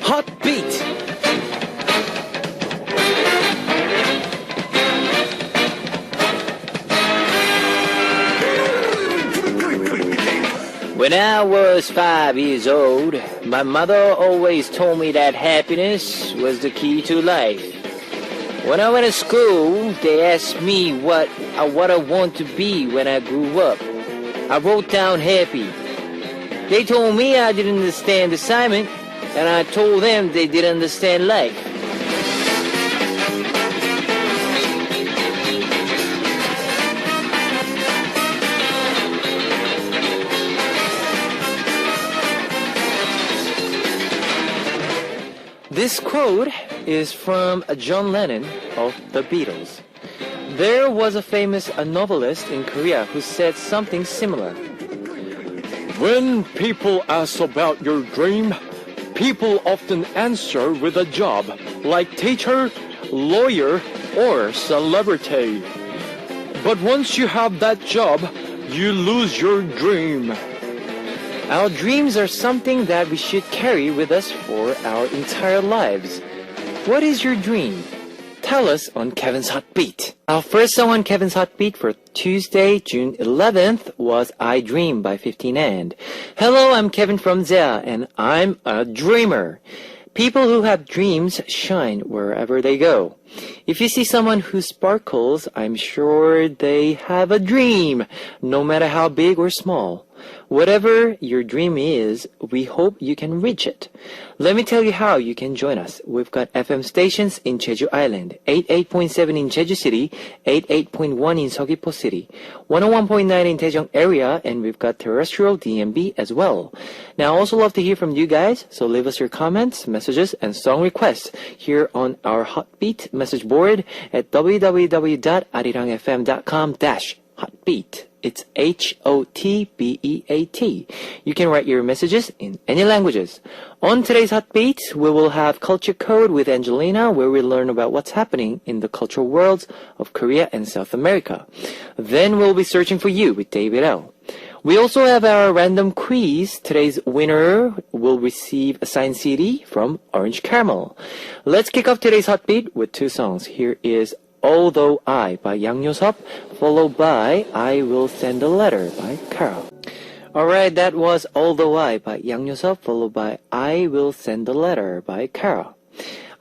Hot Beat! When I was 5 years old, my mother always told me that happiness was the key to life. When I went to school, they asked me what I want to be when I grew up. I wrote down happy. They told me I didn't understand the assignment, and I told them they didn't understand life. This quote is from John Lennon of the Beatles. There was a famous novelist in Korea who said something similar. When people ask about your dream, people often answer with a job, like teacher, lawyer, or celebrity. But once you have that job, you lose your dream. Our dreams are something that we should carry with us for our entire lives. What is your dream? Tell us on Kevin's Hot Beat. Our first song on Kevin's Hot Beat for Tuesday, June 11th was I Dream by 15 And. Hello, I'm Kevin from Zea, and I'm a dreamer. People who have dreams shine wherever they go. If you see someone who sparkles, I'm sure they have a dream, no matter how big or small. Whatever your dream is, we hope you can reach it. Let me tell you how you can join us. We've got FM stations in Jeju Island, 88.7 in Jeju City, 88.1 in Seogwipo City, 101.9 in Daejeong area, and we've got terrestrial DMB as well. Now, I also love to hear from you guys, so leave us your comments, messages, and song requests here on our Hotbeat message board at www.arirangfm.com/hotbeat. It's HOTBEAT. You can write your messages in any languages. On today's Hotbeat, we will have Culture Code with Angelina, where we learn about what's happening in the cultural worlds of Korea and South America. Then we'll be searching for you with David L. We also have our random quiz. Today's winner will receive a signed CD from Orange Caramel. Let's kick off today's Hotbeat with two songs. Here is Although I by Yang Yo-seop, followed by I Will Send a Letter by Carol. Alright, that was Although I by Yang Yo-seop, followed by I Will Send a Letter by Carol.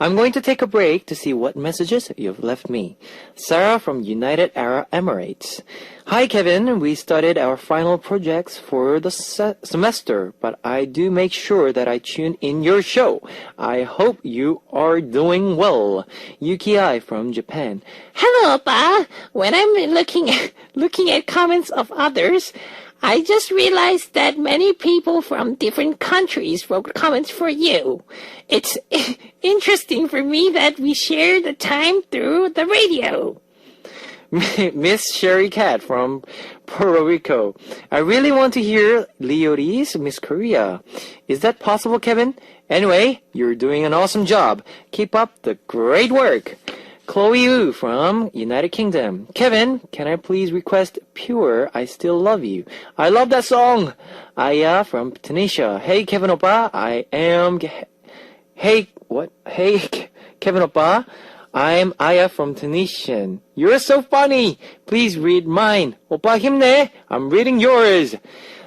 I'm going to take a break to see what messages you've left me. Sarah from United Arab Emirates. Hi Kevin, we started our final projects for the semester, but I do make sure that I tune in your show. I hope you are doing well. Yuki Ai from Japan. Hello, Oppa. When I'm looking at comments of others, I just realized that many people from different countries wrote comments for you. It's interesting for me that we share the time through the radio. Miss Sherry Cat from Puerto Rico. I really want to hear Leo's Miss Korea. Is that possible, Kevin? Anyway, you're doing an awesome job. Keep up the great work. Chloe Yu from United Kingdom. Kevin, can I please request Pure, I Still Love You? I love that song. Aya from Tunisia. Hey, Kevin Oppa, Hey, Kevin Oppa, I'm Aya from Tunisian. You're so funny. Please read mine. Oppa 힘내. I'm reading yours.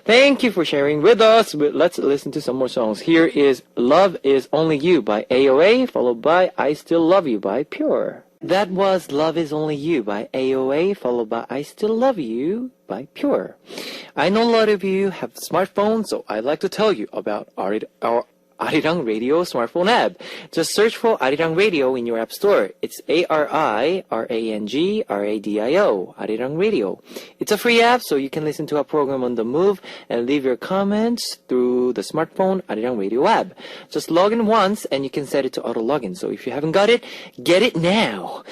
Thank you for sharing with us. Let's listen to some more songs. Here is Love Is Only You by AOA, followed by I Still Love You by Pure. That was Love Is Only You by AOA, followed by I Still Love You by Pure. I know a lot of you have smartphones, so I'd like to tell you about our Arirang Radio smartphone app. Just search for Arirang Radio in your app store. It's ARIRANG RADIO, Arirang Radio. It's a free app, so you can listen to our program on the move and leave your comments through the smartphone Arirang Radio app. Just log in once and you can set it to auto login. So if you haven't got it, get it now.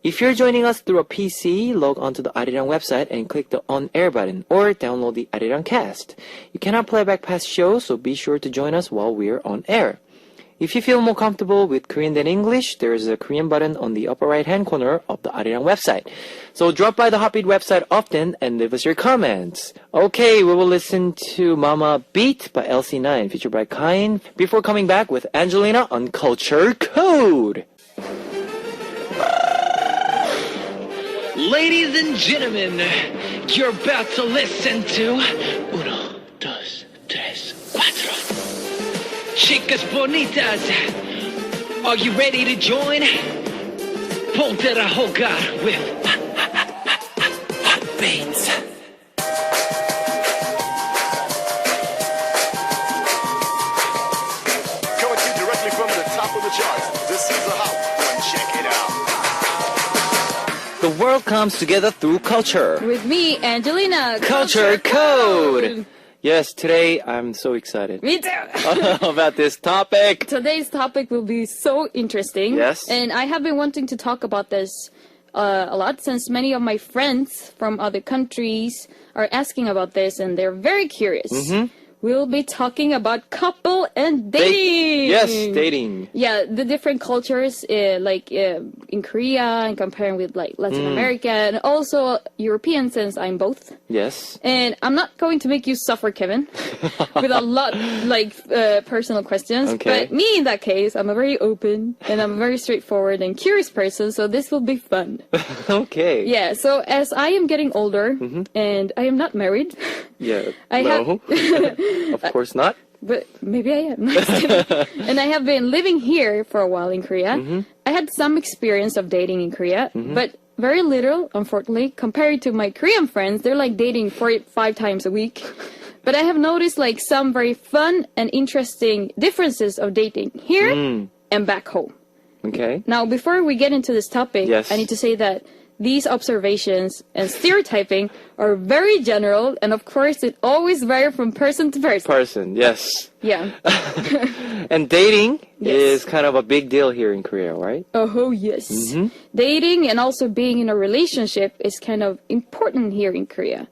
If you're joining us through a PC, log onto the Arirang website and click the on-air button or download the Arirang cast. You cannot play back past shows, so be sure to join us while we're on air. If you feel more comfortable with Korean than English, there is a Korean button on the upper right-hand corner of the Arirang website. So drop by the Heartbeat website often and leave us your comments. Okay, we will listen to Mama Beat by LC9, featured by Kain, before coming back with Angelina on Culture Code. Ladies and gentlemen, you're about to listen to Uno, Dos, Tres, Cuatro. Chicas bonitas, are you ready to join? Ponte a jugar with Heartbeats. Coming to you directly from the top of the charts. This is the hot one. Check it out. The world comes together through culture. With me, Angelina. Culture Code. Yes, today I'm so excited Me too. about this topic. Today's topic will be so interesting. Yes. And I have been wanting to talk about this a lot since many of my friends from other countries are asking about this and they're very curious. We'll be talking about couple and dating. Yes, dating. Yeah, the different cultures, in Korea and comparing with like Latin America and also European, since I'm both. Yes. And I'm not going to make you suffer, Kevin, with a lot personal questions. Okay. But me, in that case, I'm a very open and I'm a very straightforward and curious person, so this will be fun. Okay. Yeah. So as I am getting older and I am not married, Yeah. I No. Of course not. but maybe I am. Just kidding. And I have been living here for a while in Korea. I had some experience of dating in Korea, but very little, unfortunately, compared to my Korean friends. They're like dating 4-5 times a week. But I have noticed like some very fun and interesting differences of dating here and back home. Okay. Now, before we get into this topic, Yes. I need to say that these observations and stereotyping are very general, and of course, it always varies from person to person. Person, yes. Yeah. And dating Yes. is kind of a big deal here in Korea, right? Oh, yes. Dating and also being in a relationship is kind of important here in Korea.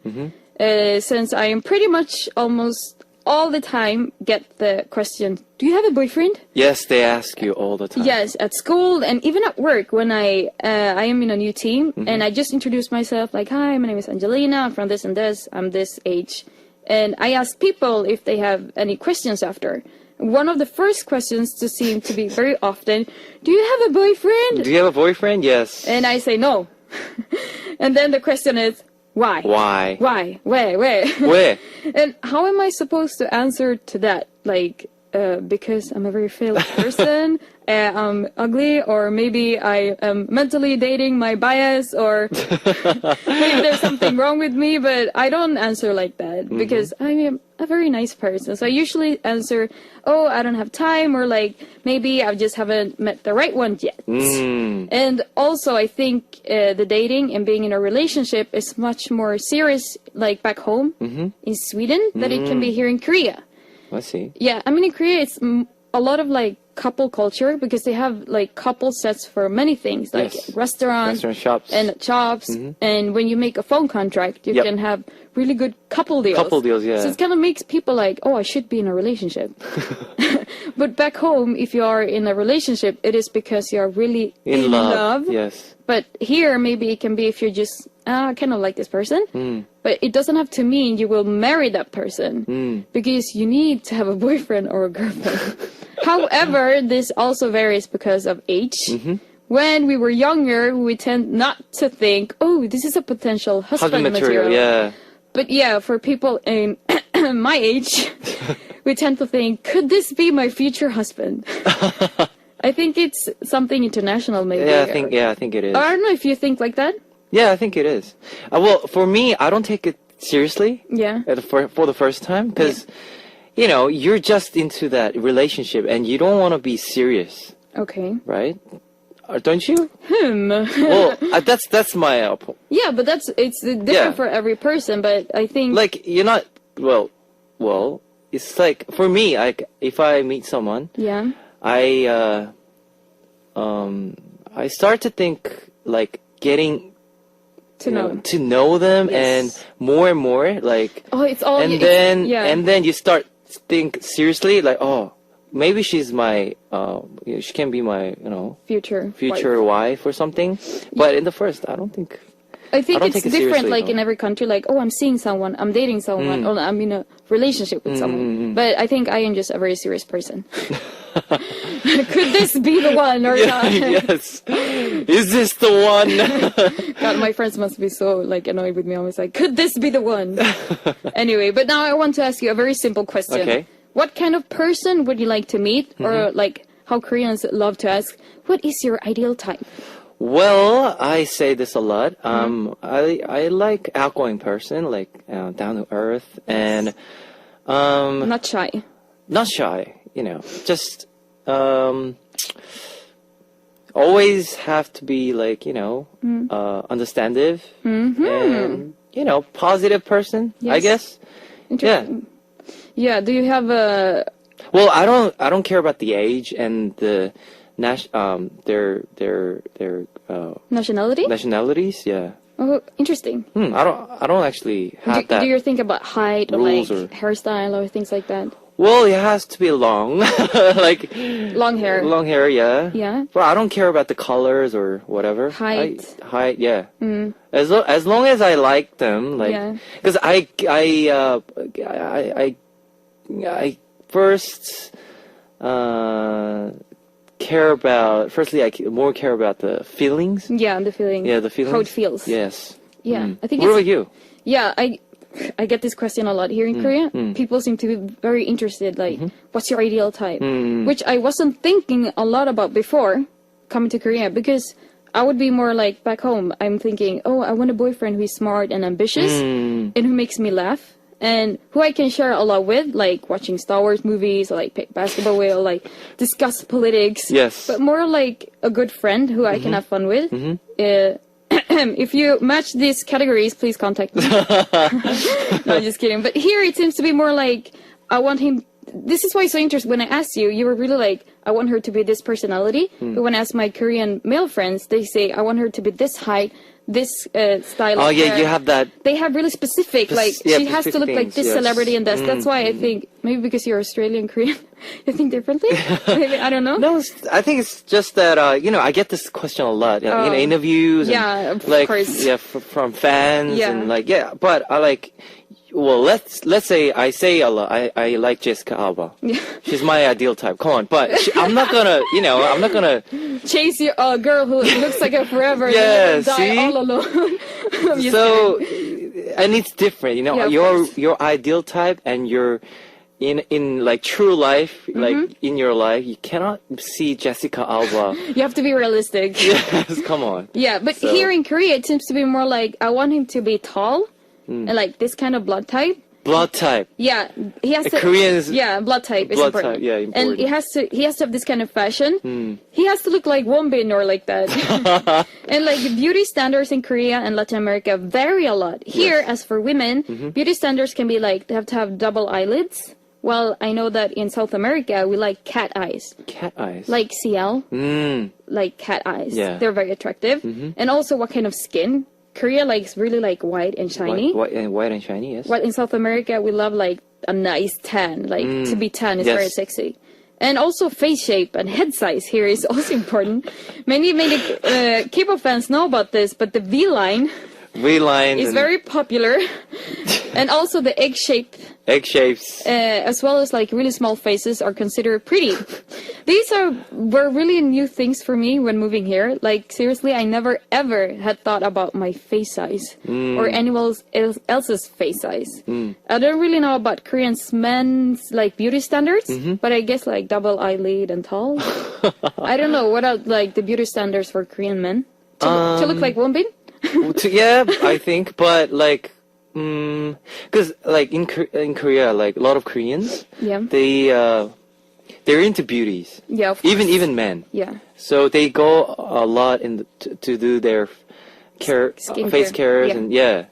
Since I am pretty much almost all the time get the question, do you have a boyfriend? Yes, they ask you all the time. Yes, at school and even at work when I am in a new team and I just introduce myself like, hi, my name is Angelina, I'm from this and this, I'm this age. And I ask people if they have any questions after. One of the first questions to seem to be very often, do you have a boyfriend? Do you have a boyfriend? Yes. And I say no. And then the question is, why? Why? Why? Where? Where? And how am I supposed to answer to that? Like, because I'm a very failed person, I'm ugly, or maybe I am mentally dating my bias, or maybe there's something wrong with me, but I don't answer like that because I am a very nice person. So I usually answer, oh, I don't have time, or like, maybe I just haven't met the right one yet. And also, I think the dating and being in a relationship is much more serious, like back home in Sweden, than it can be here in Korea. Let's see. Yeah, I mean, in Korea, it's a lot of like couple culture because they have like couple sets for many things, like Yes. restaurants Restaurant shops. and shops. And when you make a phone contract, you Yep. can have really good couple deals. Couple deals, yeah. So it kind of makes people like, oh, I should be in a relationship. But back home, if you are in a relationship, it is because you are really In love. Yes. But here, maybe it can be if you're just, I kind of like this person. But it doesn't have to mean you will marry that person. Because you need to have a boyfriend or a girlfriend. However, this also varies because of age. When we were younger, we tend not to think, oh, this is a potential husband material. Yeah. But yeah, for people in my age, we tend to think, could this be my future husband? I think it's something international, maybe. Yeah, I think it is. I don't know if you think like that. Yeah, I think it is. Well, for me, I don't take it seriously. Yeah. For the first time, because you know, you're just into that relationship and you don't want to be serious, Okay. right? Don't you? Well, Well, that's my yeah, but it's different Yeah. for every person. But I think like you're not well. It's like for me, like if I meet someone, yeah, I start to think like getting to know. to know them Yes. and more like Oh, it's all and it's- then yeah. and then you start think seriously like, oh, maybe she's my she can be my Future wife or something. But in the first, I don't think. I think don't it's take it different, seriously, like though. in every country. Like, oh, I'm seeing someone, I'm dating someone, or I'm in a relationship with someone. But I think I am just a very serious person. Could this be the one or not? Yes. Is this the one? God, my friends must be so like annoyed with me. I was like, could this be the one? Anyway, but now I want to ask you a very simple question. Okay. What kind of person would you like to meet, or like how Koreans love to ask, what is your ideal type? Well, I say this a lot. I like outgoing person, like down to earth and Not shy. not shy. Just always have to be like understanding and positive person. I Yes. guess. Yeah. Interesting. Yeah. Do you have a? Well, I don't care about the age and the their Nationality? nationalities. Yeah. Oh, interesting. I don't actually have that. Do you think about height or like rules or- hairstyle or things like that? Well, it has to be long, like Long hair. long hair. Yeah. Yeah. But I don't care about the colors or whatever. Height. Height. Yeah. As long as I like them, like, Yeah. because I first care about. Firstly, I more care about the feelings. Yeah, the feeling. Yeah, the feelings. How it feels. Yes. Yeah, I think What it's. about you? Yeah, I get this question a lot here in Korea. People seem to be very interested, like, what's your ideal type? Which I wasn't thinking a lot about before coming to Korea, because I would be more like back home. I'm thinking, oh, I want a boyfriend who is smart and ambitious and who makes me laugh and who I can share a lot with, like watching Star Wars movies, or like pick basketball with, or like discuss politics. Yes. But more like a good friend who I can have fun with. If you match these categories, please contact me. No, I'm just kidding. But here it seems to be more like, I want him. This is why it's so interesting. When I asked you, you were really like, I want her to be this personality. But when I ask my Korean male friends, they say, I want her to be this height, this style. Oh of yeah, hair. you have that. They have really specific, like, yeah, she has to look specific like things, this yes. celebrity and this. That's why I think, maybe because you're Australian Korean, you think differently? Maybe, I don't know. No, I think it's just that I get this question a lot in interviews. Yeah, and, of like, course. Yeah, from fans Yeah. and like but I like. Well, let's say I say a lot. I like Jessica Alba. Yeah. She's my ideal type. Come on, but I'm not gonna. I'm not gonna. Chase your girl who looks like her forever. Yeah, and die see? all alone. I'm just So, kidding. and it's different. Yeah, of your course. your ideal type and your in like true life, Mm-hmm. like in your life, you cannot see Jessica Alba. You have to be realistic. Yes, come on. Yeah, but So- here in Korea, it seems to be more like, I want him to be tall and like this kind of blood type. Blood type. Yeah, he has to. Koreans- Yeah, blood type is Blood important. type, yeah, And important. he has to have this kind of fashion. He has to look like Wonbin or like that. And like beauty standards in Korea and Latin America vary a lot. Here, as for women, beauty standards can be like, they have to have double eyelids. Well, I know that in South America we like cat eyes, Cat eyes. like CL, like cat eyes. Yeah. They're very attractive. And also what kind of skin. Korea likes really like white and shiny. White and shiny. Yes. While in South America, we love like a nice tan. Like to be tan is Yes. very sexy. And also face shape and head size here is also important. Many K-pop fans know about this, but the V-line V-lines is and very popular. And also the egg shape, egg shapes. as well as like really small faces, are considered pretty. These were really new things for me when moving here. Like seriously, I never ever had thought about my face size or anyone else's face size. I don't really know about Koreans men's like beauty standards, but I guess like double eyelid and tall. I don't know what are like the beauty standards for Korean men to look like Wonbin. Yeah, I think, but like, because like in Korea, like a lot of Koreans, Yeah. they're into beauties. Yeah, of course. Even men. Yeah. So they go a lot to do their care, Skincare. face cares, Yeah. and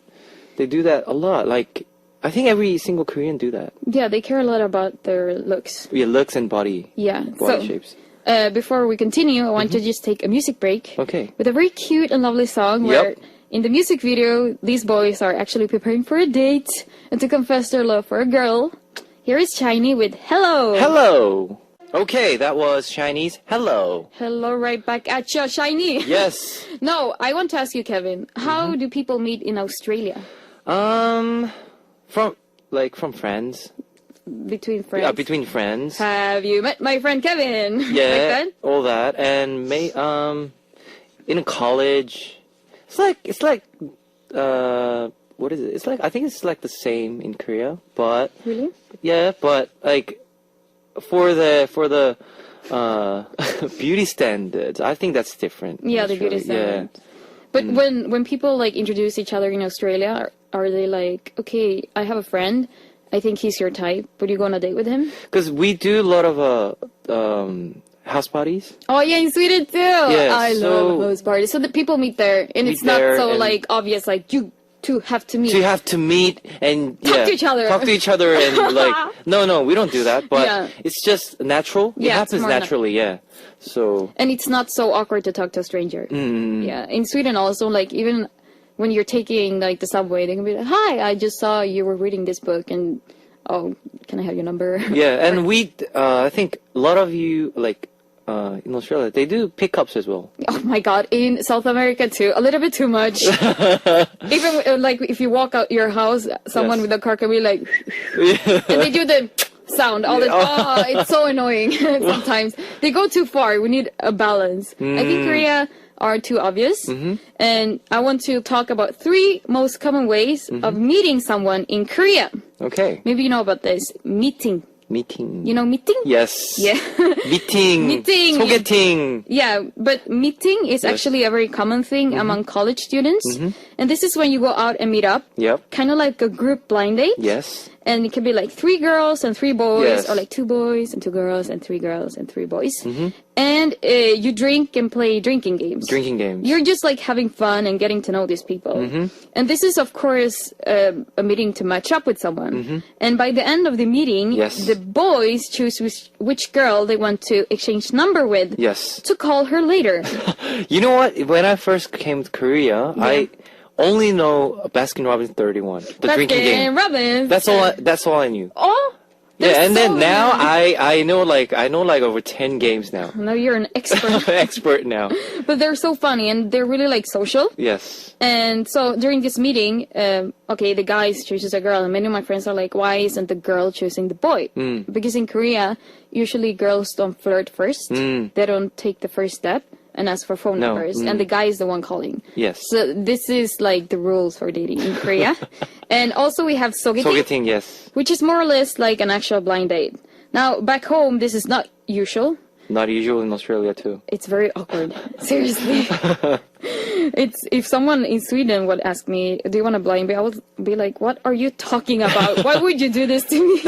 they do that a lot. Like I think every single Korean do that. Yeah, they care a lot about their looks. Yeah, looks and body Yeah. body So, shapes. before we continue, I want to just take a music break. Okay. With a very cute and lovely song where in the music video, these boys are actually preparing for a date and to confess their love for a girl. Here is Shiny with Hello. Hello. Okay, that was Chinese. Hello. Hello, right back at you, Shiny. Yes. No, I want to ask you, Kevin. How do people meet in Australia? From friends. Between friends? Yeah, between friends. Have you met my friend Kevin? Yeah, Like that? all that, and in college, it's like what is it? It's like I think it's like the same in Korea, but Really? yeah, but like for the beauty standards, I think that's different. in Yeah, the beauty Australia. standard. But when people like introduce each other in Australia, are they like, okay, I have a friend, I think he's your type, would you go on a date with him? Because we do a lot of house parties. Oh yeah, in Sweden too. I so- love house parties. So the people meet there, and it's not there so and- like obvious. Like you two have to meet. So you have to meet and Talk to each other. Talk to each other and like no, we don't do that. But Yeah. it's just natural. It Yeah, it's happens more naturally. Yeah. So And it's not so awkward to talk to a stranger. Yeah, in Sweden also, like even when you're taking like the subway, they can be like, "Hi, I just saw you were reading this book, and oh, can I have your number?" yeah, and I think a lot of you like in Australia they do pickups as well. Oh my God, in South America too, a little bit too much. Even like if you walk out your house, someone Yes. with a car can be like, and they do the sound all the time. Oh, it's so annoying sometimes. They go too far. We need a balance. I think Korea are too obvious. And I want to talk about 3 most common ways of meeting someone in Korea. Okay. Maybe you know about this. Meeting. Meeting. You know meeting? Yes. Yeah. Meeting. Meeting. 소개팅. Yeah, but meeting is actually a very common thing among college students. And this is when you go out and meet up. Yep. Kind of like a group blind date. Yes. And it can be like 3 girls and 3 boys, Yes. or like 2 boys and 2 girls and 3 girls and 3 boys. And you drink and play drinking games. Drinking games. You're just like having fun and getting to know these people. And this is, of course, a meeting to match up with someone. And by the end of the meeting, Yes. the boys choose which girl they want to exchange number with Yes. to call her later. You know what? When I first came to Korea, I only know Baskin Robbins 31, the drinking game. Robbins. That's all I knew. Oh, Yeah, and so then now many. I know like over 10 games now. Now you're an expert. Expert now. But they're so funny and they're really like social. Yes. And so during this meeting, okay, the guy chooses a girl, and many of my friends are like, why isn't the girl choosing the boy? Because in Korea, usually girls don't flirt first. They don't take the first step and ask for phone No. numbers, and the guy is the one calling. Yes. So this is like the rules for dating in Korea. And also we have sogeting, 소개팅, yes. which is more or less like an actual blind date. Now, back home, this is not usual. Not usual in Australia too. It's very awkward. Seriously. It's if someone in Sweden would ask me, do you want a blind date? I would be like, what are you talking about? Why would you do this to me?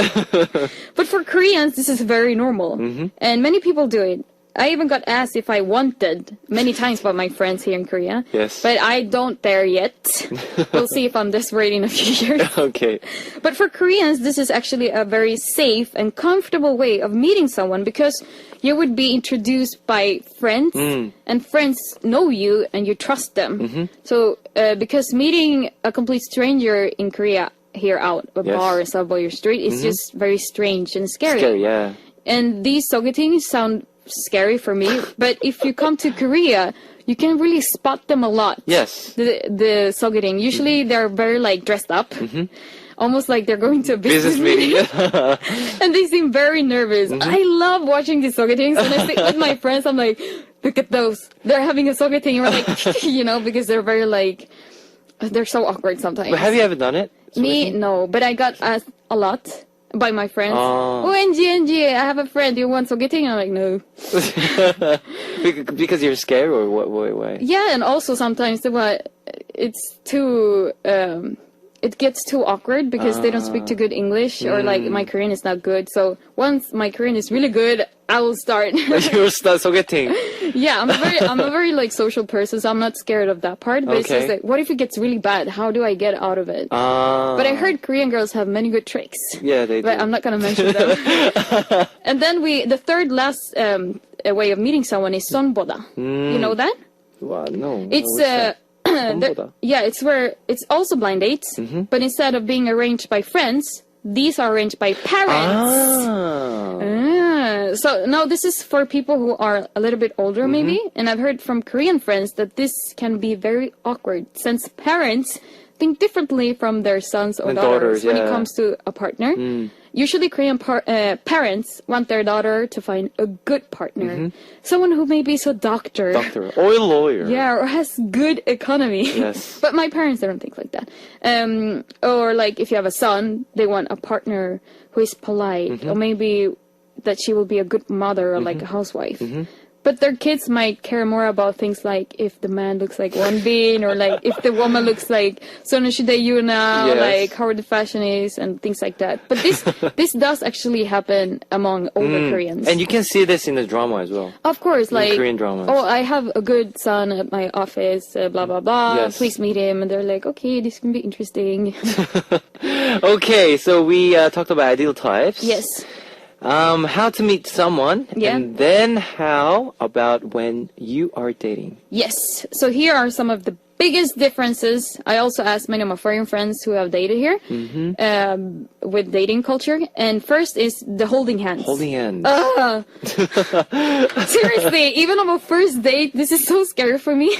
But for Koreans, this is very normal. And many people do it. I even got asked if I wanted many times by my friends here in Korea. Yes. But I don't dare yet. We'll see if I'm desperate in a few years. Okay. But for Koreans, this is actually a very safe and comfortable way of meeting someone because you would be introduced by friends and friends know you and you trust them. So because meeting a complete stranger in Korea here out a Yes. bar, subway, or street is just very strange and scary. Scary, yeah. And these sogeting sound scary for me, but if you come to Korea, you can really spot them a lot. Yes. The sogeting. Usually they're very like dressed up. Almost like they're going to a business Business meeting. and they seem very nervous. I love watching these sogetings. When I sit with my friends, I'm like, look at those. They're having a sogeting. And we're like, you know, because they're very like, they're so awkward sometimes. But have you ever done it? Me, no. But I got asked a lot by my friends. Oh. Oh, NG, I have a friend. Do you want sogeting? I'm like, no. Because you're scared or what? Why? Yeah, and also sometimes it's too... it gets too awkward because they don't speak too good English or like my Korean is not good. So once my Korean is really good, I will start. You'll start 소개팅. Yeah, I'm a very like social person, so I'm not scared of that part. But it's just Okay. like, what if it gets really bad? How do I get out of it? But I heard Korean girls have many good tricks. Yeah, they do. But I'm not gonna mention them. And then the third last way of meeting someone is sonboda. You know that? Wow, no. It's what's that? sonboda? yeah, it's where it's also blind dates, but instead of being arranged by friends, these are arranged by parents. Ah. So no, this is for people who are a little bit older, maybe. And I've heard from Korean friends that this can be very awkward since parents think differently from their sons or And daughters when it yeah. comes to a partner. Usually, Korean parents want their daughter to find a good partner, someone who maybe is a doctor. Doctor or lawyer. Yeah, or has good economy. Yes. But my parents, they don't think like that. Or like if you have a son, they want a partner who is polite, or maybe that she will be a good mother or like a housewife. But their kids might care more about things like if the man looks like Won Bin, or like if the woman looks like Sonoshide Yuna, or Yes. like how the fashion is and things like that. But this does actually happen among older Koreans. And you can see this in the drama as well. Of course, like, Korean dramas. oh, I have a good son at my office, blah, blah, blah. Yes. Please meet him. And they're like, okay, this can be interesting. Okay, so we talked about ideal types. Yes. How to meet someone. Yeah. And then how about when you are dating? Yes. So here are some of the biggest differences. I also asked many of my foreign friends who have dated here with dating culture. And first is the holding hands. Holding hands. Seriously, even on a first date, this is so scary for me.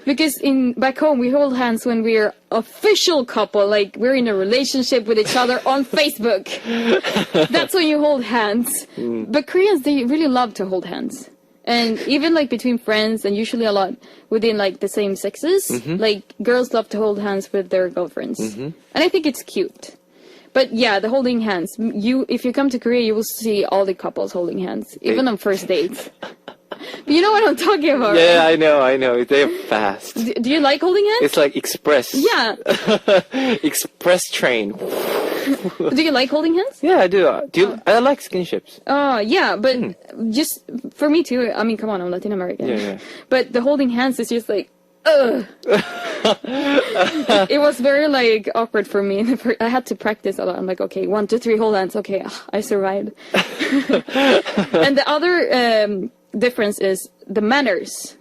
Because back home, we hold hands when we're official couple, like we're in a relationship with each other on Facebook. That's when you hold hands. But Koreans, they really love to hold hands. And even like between friends, and usually a lot within like the same sexes, like girls love to hold hands with their girlfriends. And I think it's cute. But yeah, the holding hands. If you come to Korea, you will see all the couples holding hands, even on first dates. But you know what I'm talking about, Yeah, right? I know. They're fast. Do you like holding hands? It's like express. Yeah. Express train. Do you like holding hands? Yeah, I do. I like skinships. Yeah, but just for me too. I mean, come on, I'm Latin American. Yeah. But the holding hands is just like, ugh. It was very like awkward for me. I had to practice a lot. I'm like, okay, 1, 2, 3, hold hands. Okay, I survived. And the other difference is the manners.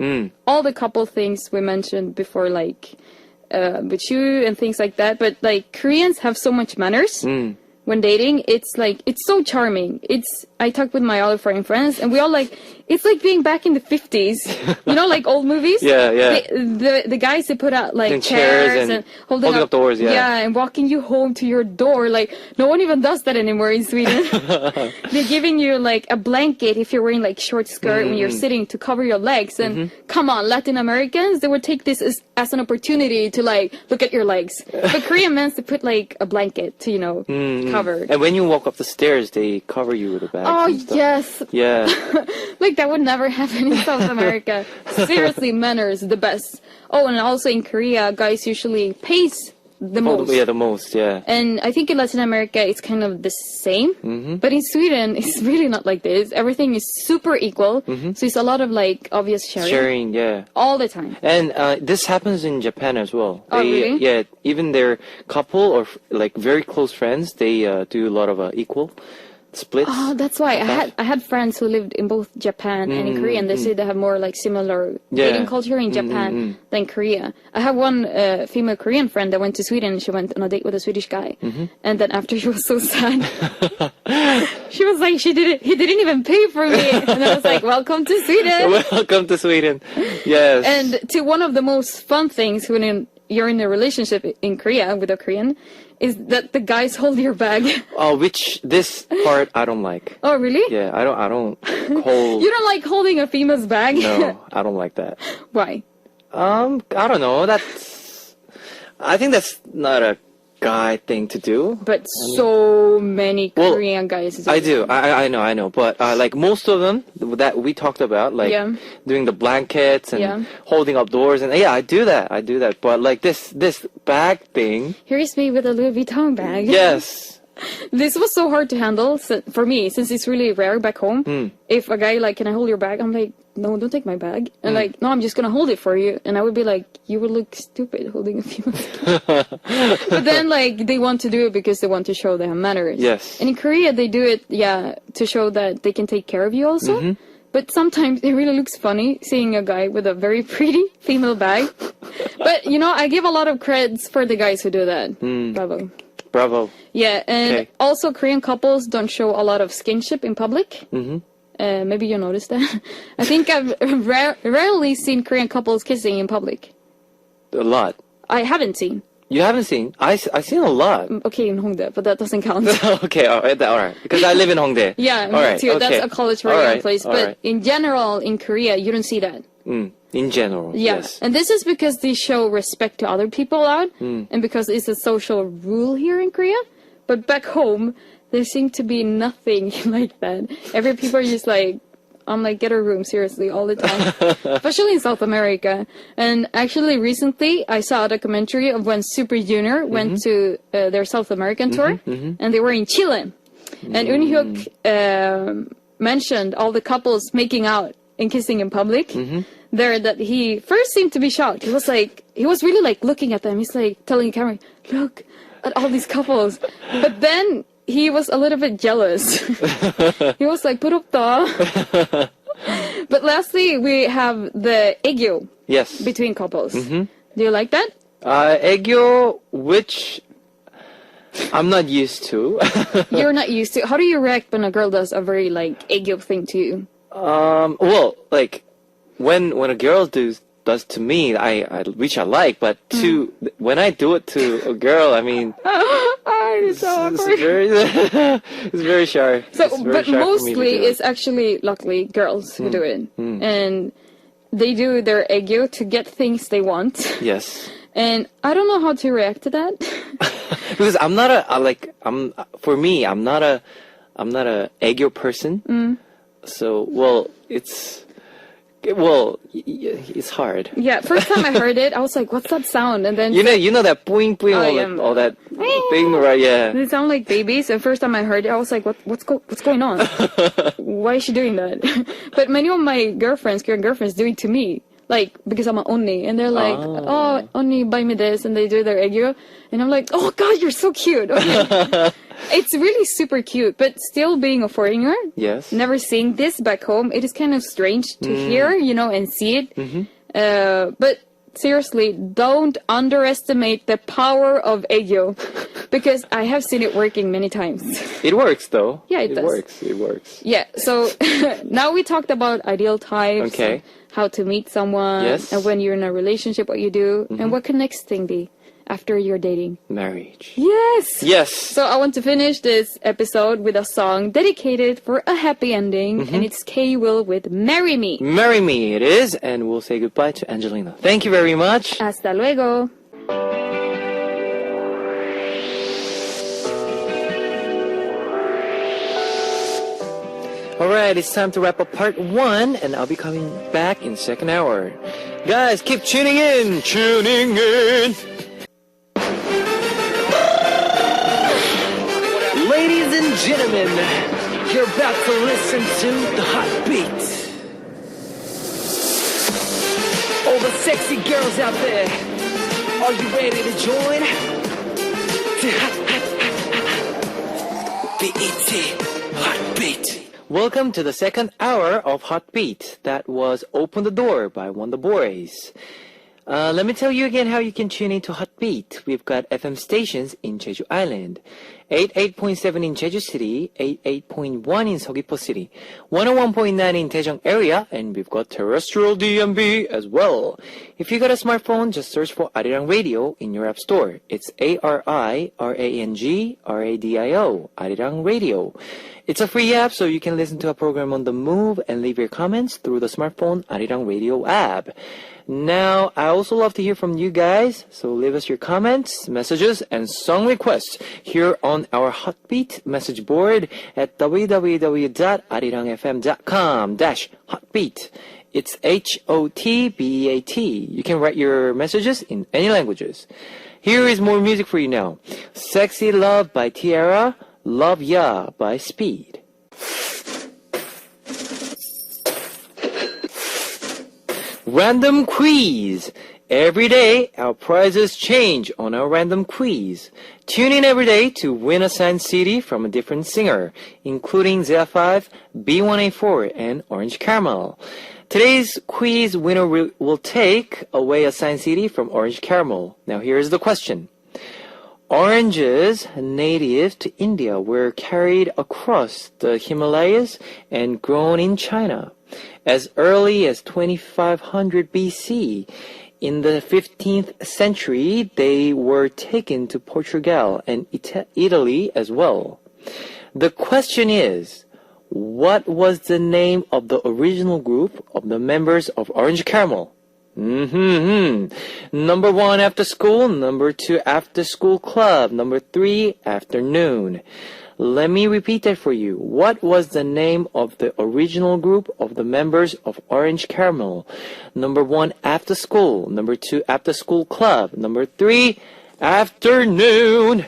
All the couple things we mentioned before, like with you and things like that. But like Koreans have so much manners when dating. It's like, it's so charming. I talked with my other foreign friends, and we all like, it's like being back in the 50s. You know, like old movies? Yeah. The guys, they put out like And chairs and holding up doors, yeah. Yeah, and walking you home to your door. Like, no one even does that anymore in Sweden. They're giving you like a blanket if you're wearing like short skirt when you're sitting to cover your legs. And come on, Latin Americans, they would take this as an opportunity to like look at your legs. But Korean men, they put like a blanket to, cover. And when you walk up the stairs, they cover you with a bag. Oh, and stuff. yes. Yeah. Like, that would never happen in South America. Seriously, manners, the best. Oh, and also in Korea, guys usually pays the most. Yeah, the most, yeah. And I think in Latin America, it's kind of the same. But in Sweden, it's really not like this. Everything is super equal. So it's a lot of, like, obvious sharing. Yeah. All the time. And this happens in Japan as well. Oh, really? Yeah, even their couple or like very close friends, they do a lot of equal splits. Oh, that's why. I had friends who lived in both Japan and in Korea, and they say they have more like similar dating culture in Japan than Korea. I have one female Korean friend that went to Sweden, and she went on a date with a Swedish guy. And then after, she was so sad. She was like, he didn't even pay for me. And I was like, welcome to Sweden. Welcome to Sweden. Yes. And to one of the most fun things when you're in a relationship in Korea with a Korean is that the guys hold your bag. Which this part I don't like. Oh, really? Yeah, I don't hold. You don't like holding a female's bag? No, I don't like that. Why? I don't know. I think that's not a guy thing to do. But so many Korean guys do. I do. I know. But like most of them that we talked about, like doing the blankets and holding up doors, and I do that. But like this bag thing. Here's me with a Louis Vuitton bag. Yes. This was so hard to handle for me, since it's really rare back home. If a guy like, can I hold your bag? I'm like, no, don't take my bag. And like, no, I'm just gonna hold it for you. And I would be like, you would look stupid holding a female's bag. But then like, they want to do it because they want to show they have manners. Yes. And in Korea, they do it, to show that they can take care of you also. But sometimes it really looks funny seeing a guy with a very pretty female bag. But I give a lot of creds for the guys who do that. Bravo. Bravo. Yeah, and Okay. also Korean couples don't show a lot of skinship in public. Mm-hmm. Maybe you noticed that. I think I've rarely seen Korean couples kissing in public. A lot. I haven't seen. You haven't seen? I've seen a lot. Okay, in Hongdae, but that doesn't count. Okay, all right. Because I live in Hongdae. Yeah, all me right, too. That's okay. a college All Korean right, place. all But right. in general, in Korea, you don't see that. In general, Yeah, yes. and this is because they show respect to other people out, Mm. and because it's a social rule here in Korea. But back home, there seems to be nothing like that. Every people are just like, I'm like, get a room, seriously, all the time. Especially in South America. And actually, recently, I saw a documentary of when Super Junior went to their South American tour, and they were in Chile. And Eun Hyuk mentioned all the couples making out and kissing in public. There, that he first seemed to be shocked. He was really like looking at them. He's like telling the camera, look at all these couples. But then he was a little bit jealous. He was like, 부럽다. But lastly, we have the 애교 Yes. between couples. Do you like that? 애교, which I'm not used to. You're not used to. How do you react when a girl does a very like 애교 thing to you? Well, like when a girl does to me, which I like, but when I do it to a girl, I mean, It's so it's awkward. very, it's very sharp. So, It's very but sharp for me to mostly do it. it's actually luckily girls who do it, and they do their 애교 to get things they want. Yes. And I don't know how to react to that. Because I'm not for me, I'm not a 애교 person. So, it's hard. Yeah, first time I heard it, I was like, "What's that sound?" And then You know that boing boing, Oh, all yeah. that thing, right? Yeah. they sound like babies. And first time I heard it, I was like, "What's going on? Why is she doing that?" But many of my Korean girlfriends do it to me, like because I'm an onni, and they're like, "Oh, onni, buy me this," and they do their 애교, and I'm like, "Oh God, you're so cute." Okay. It's really super cute, but still being a foreigner, Yes. never seeing this back home, it is kind of strange to hear, and see it. But seriously, don't underestimate the power of 애교, because I have seen it working many times. It works though. Yeah, it does. works. It works. Yeah, so now we talked about ideal types, Okay. how to meet someone, Yes. and when you're in a relationship, what you do, and what can next thing be after you're dating. Marriage. Yes! Yes. So I want to finish this episode with a song dedicated for a happy ending, and it's K-Will with Marry Me. Marry me, it is, and we'll say goodbye to Angelina. Thank you very much. Hasta luego. Alright, it's time to wrap up part 1, and I'll be coming back in second hour. Guys, keep tuning in! Tuning in! Ladies and gentlemen, you're about to listen to The Hot Beat. All the sexy girls out there, are you ready to join? B-E-T, Hot Beat. Welcome to the second hour of Hot Beat. That was Open the Door by Wonder Boys. Let me tell you again how you can tune into Hot Beat. We've got FM stations in Jeju Island, 88.7 in Jeju City, 88.1 in Seogwipo City, 101.9 in Daejeong area, and we've got terrestrial DMB as well. If you got a smartphone, just search for Arirang Radio in your app store. It's ARIRANG Arirang Radio. It's a free app, so you can listen to a program on the move and leave your comments through the smartphone Arirang Radio app. Now, I also love to hear from you guys, so leave us your comments, messages, and song requests here on our Hotbeat message board at www.arirangfm.com/hotbeat. It's HOTBEAT. You can write your messages in any languages. Here is more music for you now. Sexy Love by Tiara, Love Ya by Speed. Random quiz. Every day, our prizes change on our random quiz. Tune in every day to win a signed CD from a different singer, including ZF5, B1A4, and Orange Caramel. Today's quiz winner will take away a signed CD from Orange Caramel. Now here's the question. Oranges native to India were carried across the Himalayas and grown in China. As early as 2500 BC, in the 15th century, they were taken to Portugal and Italy as well. The question is, what was the name of the original group of the members of Orange Caramel? Number 1, after school. Number 2, after school club. Number 3, afternoon. Let me repeat that for you. What was the name of the original group of the members of Orange Caramel? Number 1, after school. Number 2, after school club. Number 3, afternoon.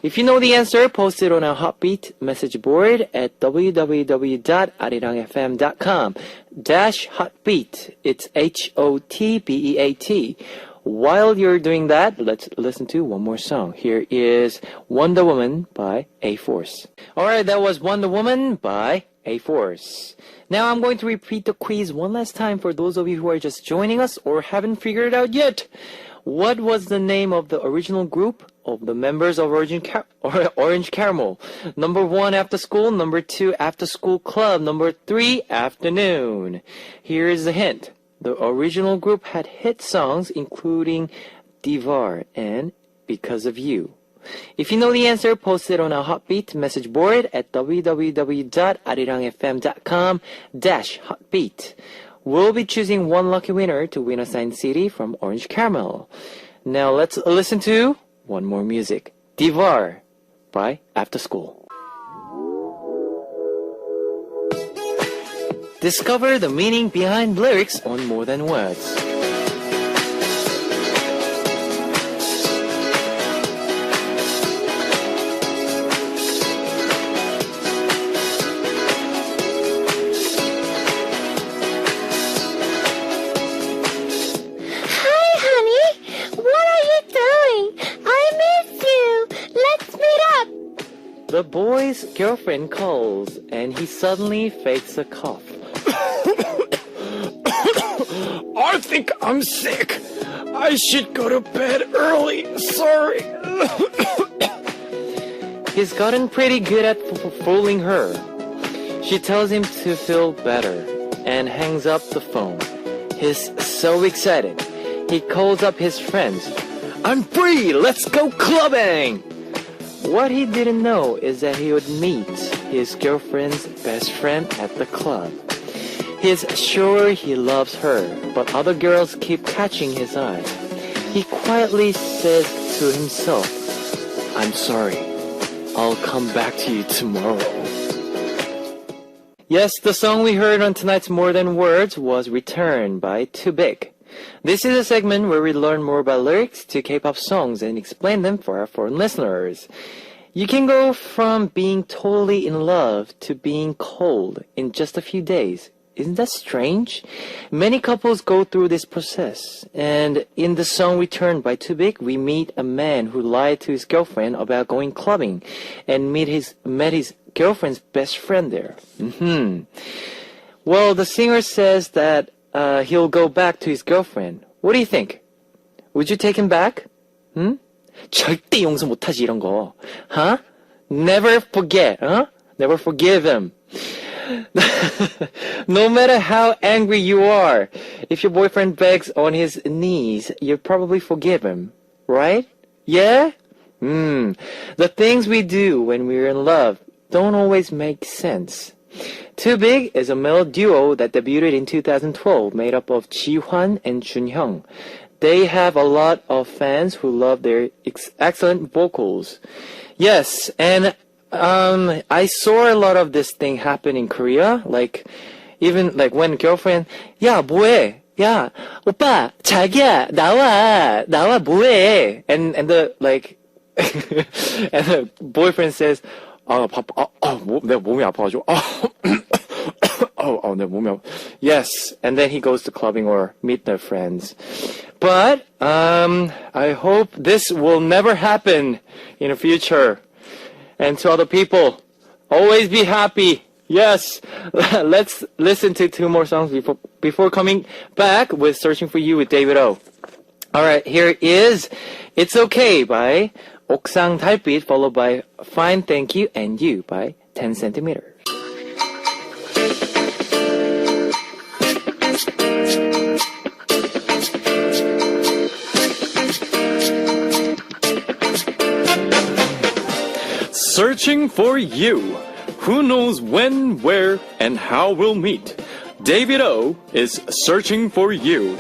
If you know the answer, post it on our Hotbeat message board at www.arirangfm.com/hotbeat. It's HOTBEAT. While you're doing that, let's listen to one more song. Here is Wonder Woman by A-Force. Alright, that was Wonder Woman by A-Force. Now I'm going to repeat the quiz one last time for those of you who are just joining us or haven't figured it out yet. What was the name of the original group of the members of Orange Caramel? Number 1, after school. Number 2, after school club. Number 3, afternoon. Here is the hint. The original group had hit songs including Divar and Because of You. If you know the answer, post it on our Hotbeat message board at www.arirangfm.com/hotbeat. We'll be choosing one lucky winner to win a signed CD from Orange Caramel. Now let's listen to one more music. Divar by After School. Discover the meaning behind lyrics on More Than Words. The boy's girlfriend calls, and he suddenly fakes a cough. I think I'm sick. I should go to bed early. Sorry. He's gotten pretty good at fooling her. She tells him to feel better and hangs up the phone. He's so excited. He calls up his friends. I'm free. Let's go clubbing. What he didn't know is that he would meet his girlfriend's best friend at the club. He's sure he loves her, but other girls keep catching his eye. He quietly says to himself, I'm sorry, I'll come back to you tomorrow. Yes, the song we heard on tonight's More Than Words was Return by Too Big. This is a segment where we learn more about lyrics to K-pop songs and explain them for our foreign listeners. You can go from being totally in love to being cold in just a few days. Isn't that strange? Many couples go through this process. And in the song Return by Too Big, we meet a man who lied to his girlfriend about going clubbing and met his girlfriend's best friend there. Well, the singer says that he'll go back to his girlfriend. What do you think? Would you take him back? 절대 용서 못하지 이런 거. Huh? Never forget, huh? Never forgive him. No matter how angry you are, if your boyfriend begs on his knees, you'll probably forgive him, right? Yeah? The things we do when we're in love don't always make sense. Too Big is a male duo that debuted in 2012, made up of Ji-hwan and Jun-hyung. They have a lot of fans who love their excellent vocals. Yes, and I saw a lot of this thing happen in Korea. Even when girlfriend, 야, 뭐해? 야, 오빠, 자기야, 나와, 뭐해? And the and the boyfriend says, 내 몸이 아파가지고, 내 몸이 아파. Yes, and then he goes to clubbing or meet their friends. But I hope this will never happen in the future. And to other people, always be happy. Yes, let's listen to two more songs before coming back with Searching for You with David O. Alright, here is It's Okay by 옥상 달빛 followed by Fine Thank You and You by 10 centimeters. Searching for you. Who knows when, where, and how we'll meet? David O is searching for you.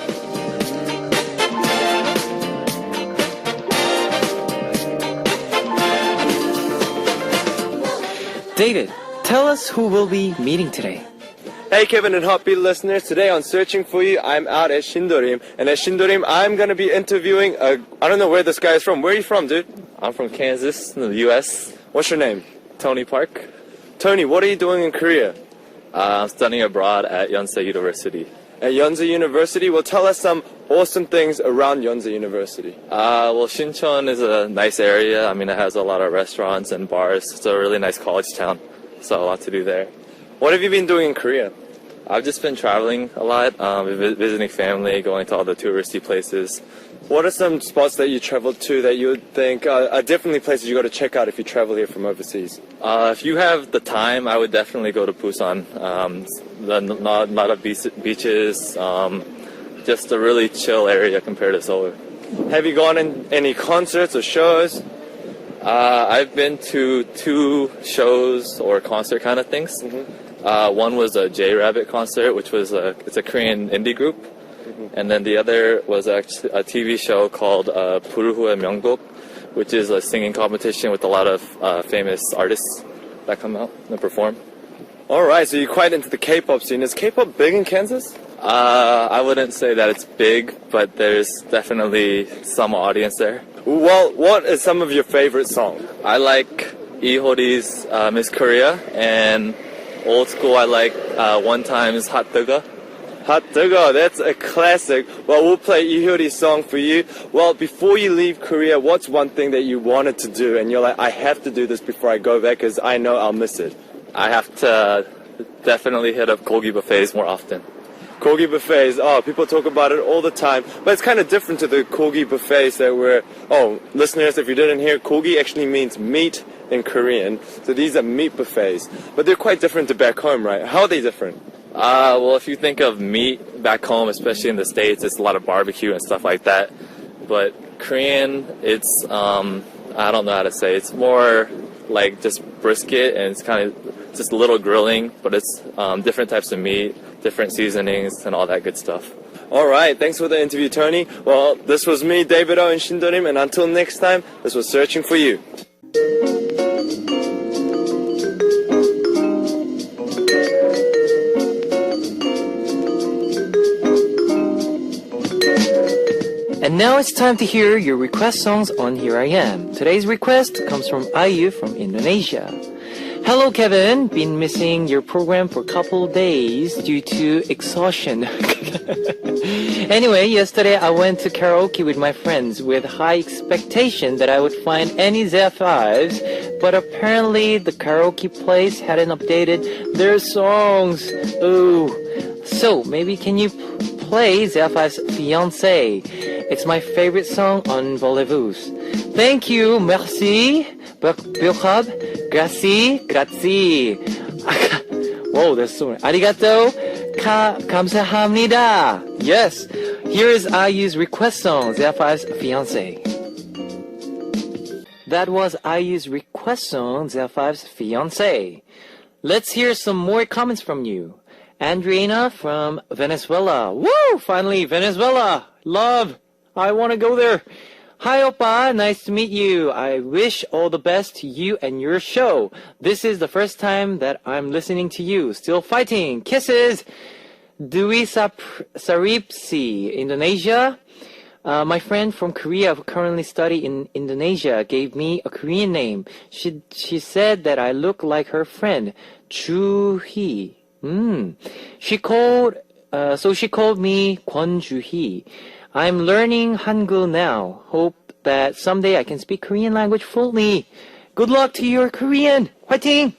David, tell us who we'll be meeting today. Hey Kevin and Hotbeat listeners, today on Searching For You, I'm out at Shindorim, and at Shindorim I'm going to be interviewing I don't know where this guy is from. Where are you from, dude? I'm from Kansas, in the U.S. What's your name? Tony Park. Tony, what are you doing in Korea? I'm studying abroad at Yonsei University. At Yonsei University? Well, tell us some awesome things around Yonsei University. Well, Shincheon is a nice area. I mean, it has a lot of restaurants and bars. It's a really nice college town, so a lot to do there. What have you been doing in Korea? I've just been traveling a lot, visiting family, going to all the touristy places. What are some spots that you traveled to that you would think are definitely places you got to check out if you travel here from overseas? If you have the time, I would definitely go to Busan. Not a lot of beaches, just a really chill area compared to Seoul. Have you gone in any concerts or shows? I've been to 2 shows or concert kind of things. One was a J-Rabbit concert, which was it's a Korean indie group. And then the other was actually a TV show called Puruhue Myeongbok, which is a singing competition with a lot of famous artists that come out and perform. Alright, so you're quite into the K-pop scene. Is K-pop big in Kansas? I wouldn't say that it's big, but there's definitely some audience there. Well, what is some of your favorite songs? I like Lee Ho-ri's Miss Korea, and old school I like One Time's Hot Dugga. Hot Dugga, that's a classic. Well, we'll play Ihyori's song for you. Well, before you leave Korea, what's one thing that you wanted to do and you're like, I have to do this before I go back because I know I'll miss it? I have to definitely hit up Kogi buffets more often. Kogi buffets, people talk about it all the time, but it's kind of different to the Kogi buffets that listeners, if you didn't hear, Kogi actually means meat in Korean, so these are meat buffets, but they're quite different to back home, right? How are they different? Well, if you think of meat back home, especially in the States, it's a lot of barbecue and stuff like that, but Korean, it's, I don't know how to say, it's more like just brisket, and it's kind of just a little grilling, but it's different types of meat, different seasonings, and all that good stuff. Alright, thanks for the interview, Tony. Well, this was me, David O in Shindorim, and until next time, this was Searching For You. And now it's time to hear your request songs on Here I Am. Today's request comes from Ayu from Indonesia. Hello, Kevin. Been missing your program for a couple days due to exhaustion. Anyway, yesterday I went to karaoke with my friends with high expectation that I would find any Z5s, but apparently the karaoke place hadn't updated their songs. Oh, so maybe can you play Z5's Fiancé? It's my favorite song on Voulez-Vous. Thank you, merci, Bilhab, grazie. Whoa, there's so many. Arigato, 감사합니다. Yes, here is IU's request song, Z5's Fiancé. That was IU's request song, Z5's Fiancé. Let's hear some more comments from you. Andreina from Venezuela. Woo! Finally, Venezuela. Love. I want to go there. Hi, Oppa. Nice to meet you. I wish all the best to you and your show. This is the first time that I'm listening to you. Still fighting. Kisses. Dwi Saripsi, Indonesia. My friend from Korea who currently study in Indonesia gave me a Korean name. She said that I look like her friend, Juhee. She called me Kwon Juhee. I'm learning Hangul now. Hope that someday I can speak Korean language fully. Good luck to your Korean. Fighting!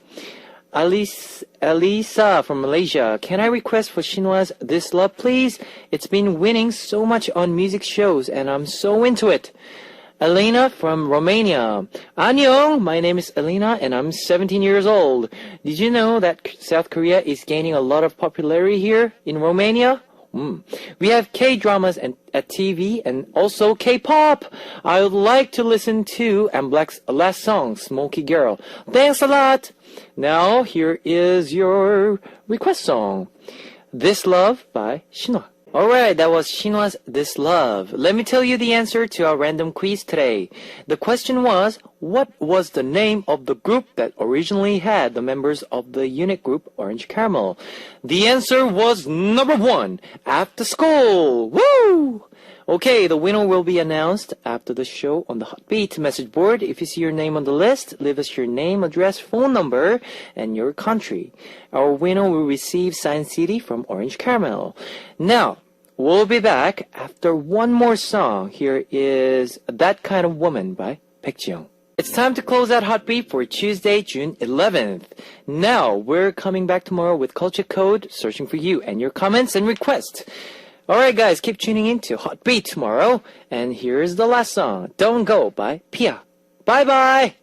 Elisa from Malaysia. Can I request for Shinhwa's This Love, please? It's been winning so much on music shows, and I'm so into it. Elena from Romania. Annyeong, my name is Elena and I'm 17 years old. Did you know that South Korea is gaining a lot of popularity here in Romania? We have K-dramas at TV and also K-pop. I would like to listen to MBLAQ's last song, Smoky Girl. Thanks a lot. Now here is your request song, This Love by Shinhwa. Alright, that was Shinhwa's This Love. Let me tell you the answer to our random quiz today. The question was, what was the name of the group that originally had the members of the unit group Orange Caramel? The answer was number 1, After School. Woo! Okay, the winner will be announced after the show on the Hotbeat message board. If you see your name on the list, leave us your name, address, phone number, and your country. Our winner will receive signed CD from Orange Caramel. Now, we'll be back after one more song. Here is That Kind of Woman by Baek Ji-young. It's time to close out Hotbeat for Tuesday, June 11th. Now, we're coming back tomorrow with Culture Code, searching for you and your comments and requests. Alright guys, keep tuning in to Hotbeat tomorrow. And here's the last song, Don't Go by Pia. Bye bye!